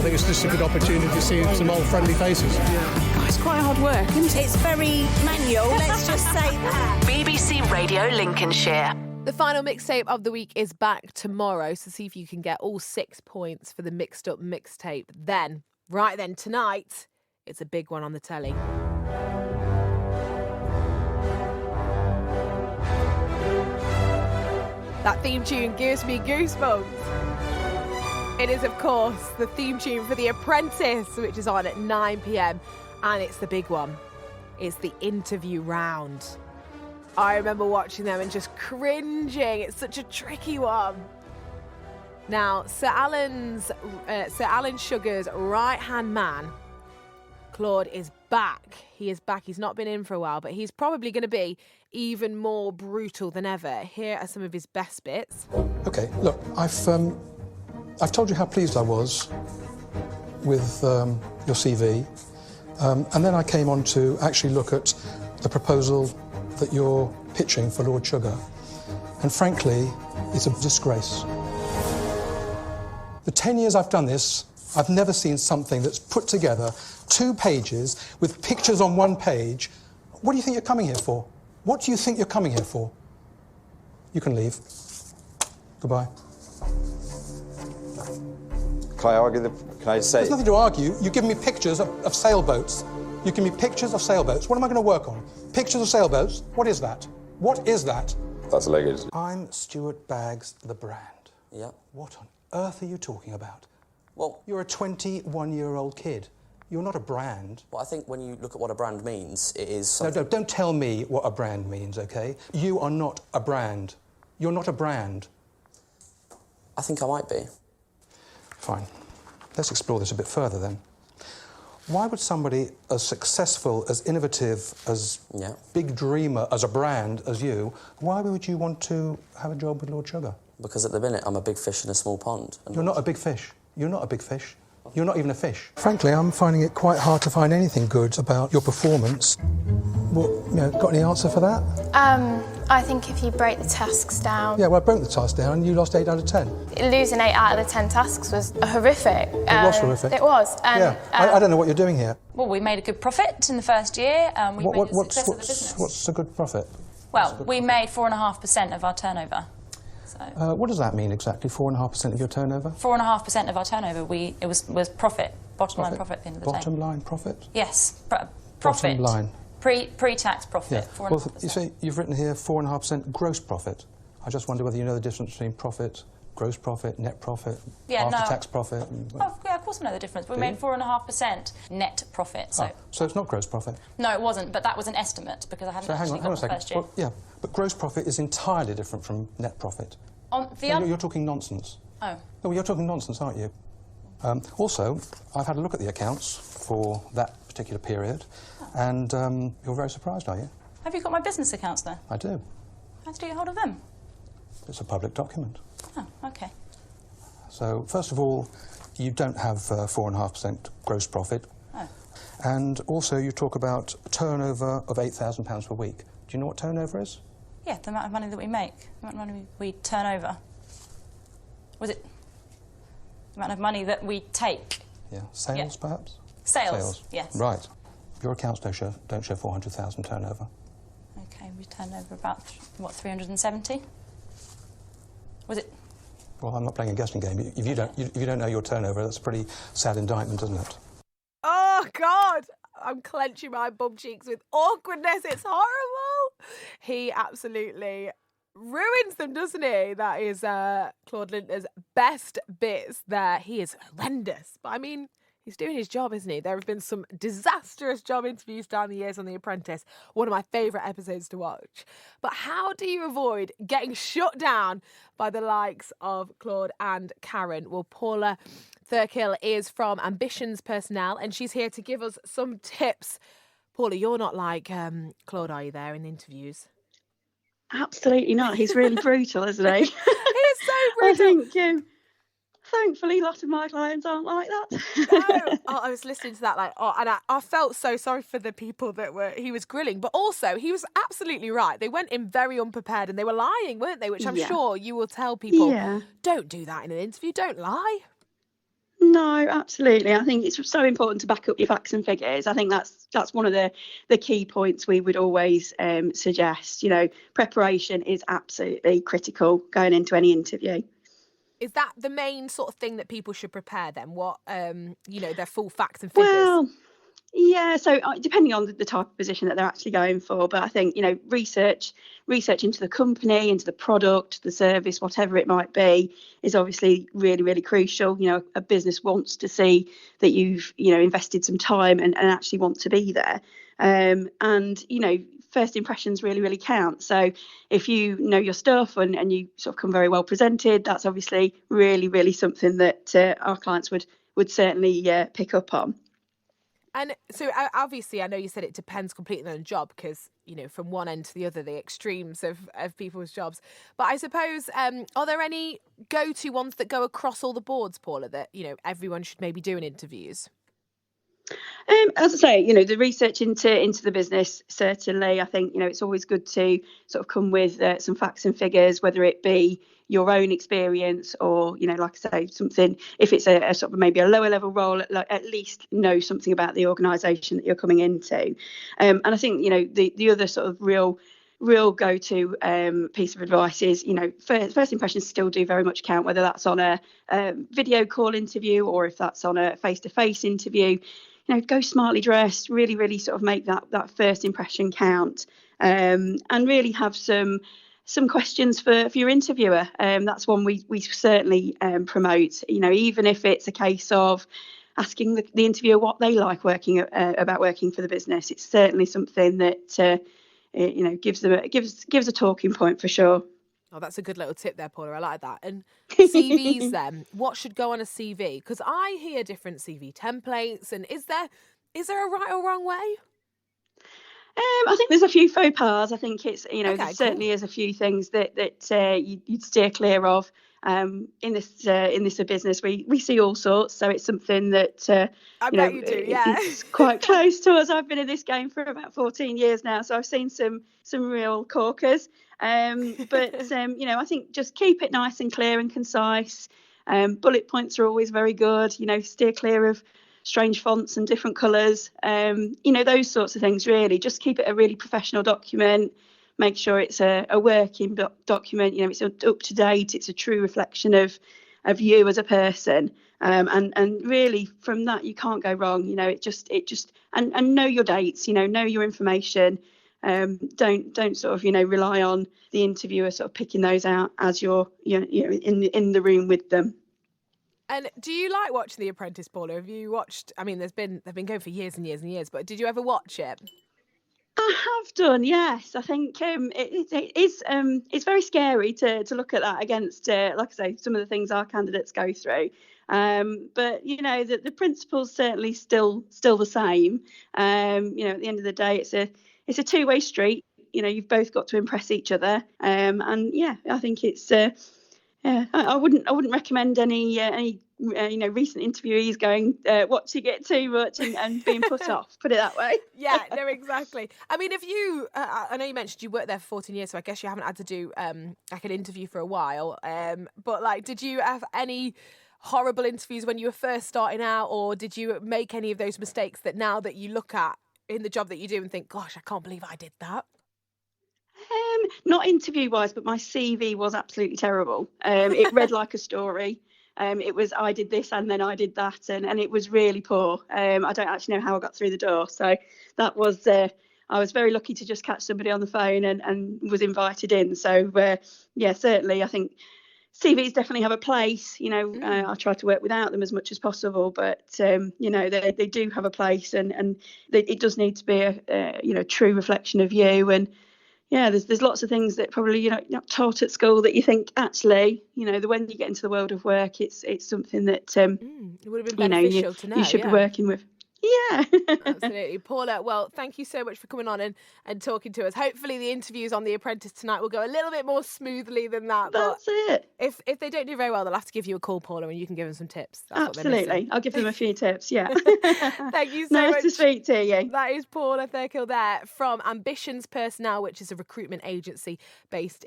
think it's just a good opportunity to see some old friendly faces. Oh, it's quite hard work, isn't it? It's very manual, let's just say that. BBC Radio Lincolnshire. The final mixtape of the week is back tomorrow, so see if you can get all 6 points for the Mixed Up mixtape. Then, tonight, it's a big one on the telly. That theme tune gives me goosebumps. It is, of course, the theme tune for The Apprentice, which is on at 9 p.m, and it's the big one. It's the interview round. I remember watching them and just cringing. It's such a tricky one. Now, Sir Alan Sugar's right-hand man, Claude, is back. He is back. He's not been in for a while, but he's probably going to be even more brutal than ever. Here are some of his best bits. OK, look, I've told you how pleased I was with your CV, and then I came on to actually look at the proposal that you're pitching for Lord Sugar, and frankly, it's a disgrace. The 10 years I've done this, I've never seen something that's put together 2 pages with pictures on 1 page. What do you think you're coming here for? What do you think you're coming here for? You can leave. Goodbye. Can I argue can I say... There's nothing to argue. You give me pictures of sailboats. You give me pictures of sailboats. What am I going to work on? Pictures of sailboats? What is that? What is that? That's alleged. I'm Stuart Baggs, the brand. Yeah. What on earth are you talking about? Well... You're a 21-year-old kid. You're not a brand. Well, I think when you look at what a brand means, it is something... No, don't tell me what a brand means, OK? You are not a brand. You're not a brand. I think I might be. Fine. Let's explore this a bit further, then. Why would somebody as successful, as innovative, as big dreamer, as a brand as you, why would you want to have a job with Lord Sugar? Because at the minute, I'm a big fish in a small pond. You're not a big fish. You're not a big fish. You're not even a fish. Frankly, I'm finding it quite hard to find anything good about your performance. What, got any answer for that? I think if you break the tasks down... Yeah, well, I broke the task down and you lost 8 out of 10. Losing 8 out of the 10 tasks was horrific. It was horrific. It was. And, I don't know what you're doing here. Well, we made a good profit in the first year. We made a success of the business. What's a good profit? Well, we made 4.5% of our turnover. So. What does that mean exactly, 4.5% of your turnover? 4.5% of our turnover. It was profit, bottom line profit at the end of the day. Bottom line profit? Yes, profit. Bottom line. Pre-tax profit, yeah. 4.5%. Well, you see, you've written here 4.5% gross profit. I just wonder whether you know the difference between profit, gross profit, net profit, after-tax profit. Oh, yeah, of course I know the difference. We made 4.5% net profit. So. So it's not gross profit? No, it wasn't, but that was an estimate because I hadn't actually got the first year. Well, yeah, but gross profit is entirely different from net profit. You're talking nonsense. Oh. No, you're talking nonsense, aren't you? Also, I've had a look at the accounts for that particular period, and you're very surprised, are you? Have you got my business accounts there? I do. How did you get hold of them? It's a public document. Oh, OK. So, first of all, you don't have 4.5% gross profit. Oh. And also, you talk about a turnover of £8,000 per week. Do you know what turnover is? Yeah, the amount of money that we make, the amount of money we turn over. Was it the amount of money that we take? Yeah, sales perhaps? Sales, yes. Right. Your accounts don't show 400,000 turnover. OK, we turn over about, what, 370? Was it? Well, I'm not playing a guessing game. If you don't know your turnover, that's a pretty sad indictment, isn't it? Oh, God! I'm clenching my bum cheeks with awkwardness. It's horrible. He absolutely ruins them, doesn't he? That is Claude Lintner's best bits there. He is horrendous. But, I mean, he's doing his job, isn't he? There have been some disastrous job interviews down the years on The Apprentice. One of my favourite episodes to watch. But how do you avoid getting shut down by the likes of Claude and Karen? Well, Paula Thirkell is from Ambitions Personnel, and she's here to give us some tips. Paula, you're not like Claude, are you, there in the interviews? Absolutely not. He's really brutal, isn't he? He is so brutal. I think, thankfully, a lot of my clients aren't like that. No. Oh, I was listening to that, and I felt so sorry for the people that he was grilling, but also he was absolutely right. They went in very unprepared and they were lying, weren't they? Which I'm sure you will tell people, don't do that in an interview, don't lie. No, absolutely. I think it's so important to back up your facts and figures. I think that's one of the key points we would always suggest. Preparation is absolutely critical going into any interview. Is that the main sort of thing that people should prepare then? What, their full facts and figures? Well, yeah, so depending on the type of position that they're actually going for, but I think, research into the company, into the product, the service, whatever it might be, is obviously really, really crucial. A business wants to see that you've, invested some time and actually want to be there. And, first impressions really, really count. So if you know your stuff and you sort of come very well presented, that's obviously really, really something that our clients would certainly pick up on. And so obviously, I know you said it depends completely on the job because, from one end to the other, the extremes of people's jobs. But I suppose, are there any go-to ones that go across all the boards, Paula, that, everyone should maybe do in interviews? As I say, the research into the business, certainly, I think, it's always good to sort of come with some facts and figures, whether it be your own experience or, like I say, something, if it's a sort of maybe a lower level role, at least know something about the organisation that you're coming into. And I think, the other sort of real go-to piece of advice is, first impressions still do very much count, whether that's on a video call interview or if that's on a face-to-face interview. Go smartly dressed, really, really sort of make that first impression count, and really have some questions for your interviewer. That's one we certainly promote. Even if it's a case of asking the interviewer what they like about working for the business, it's certainly something that gives a talking point for sure. Oh, that's a good little tip there, Paula. I like that. And CVs then, what should go on a CV? Because I hear different CV templates. And is there a right or wrong way? I think there's a few faux pas. I think it's, Okay, certainly is a few things that you'd steer clear of. In this business, we see all sorts. So it's something that, I bet you do, yeah. It's quite close to us. I've been in this game for about 14 years now. So I've seen some real corkers. But I think just keep it nice and clear and concise. Bullet points are always very good. Steer clear of strange fonts and different colours. Those sorts of things, really. Just keep it a really professional document. Make sure it's a working document. It's up to date. It's a true reflection of you as a person. And really from that you can't go wrong. It just and know your dates. Know your information. Don't sort of rely on the interviewer sort of picking those out as you're in the room with them. And do you like watching The Apprentice, Paula? Have you watched? I mean, they've been going for years and years and years. But did you ever watch it? I have done, yes. I think it's very scary to look at that against, like I say, some of the things our candidates go through. But the principle's certainly still the same. At the end of the day, it's a two-way street. You've both got to impress each other. And yeah, I think it's. I wouldn't recommend any recent interviewees going watching it too much and being put off. Put it that way. Yeah, no, exactly. I mean, if you, I know you mentioned you worked there for 14 years, so I guess you haven't had to do like an interview for a while. But did you have any horrible interviews when you were first starting out, or did you make any of those mistakes that now that you look at in the job that you do and think, gosh, I can't believe I did that? Not interview-wise, but my CV was absolutely terrible. It read like a story. It was, I did this and then I did that, and it was really poor. I don't actually know how I got through the door. So that was, I was very lucky to just catch somebody on the phone and was invited in. So, yeah, certainly I think CVs definitely have a place. I try to work without them as much as possible, but, they do have a place, and it does need to be a true reflection of you. And yeah, there's lots of things that probably you're not taught at school that you think actually, when you get into the world of work, it's something that it would have been beneficial to know. You should be working with. Yeah. Absolutely. Paula, well, thank you so much for coming on and talking to us. Hopefully the interviews on The Apprentice tonight will go a little bit more smoothly than that. That's it. If they don't do very well, they'll have to give you a call, Paula, and you can give them some tips. That's absolutely. I'll give them a few tips, yeah. Thank you so much. Nice to speak to you. That is Paula Thirkell there from Ambitions Personnel, which is a recruitment agency based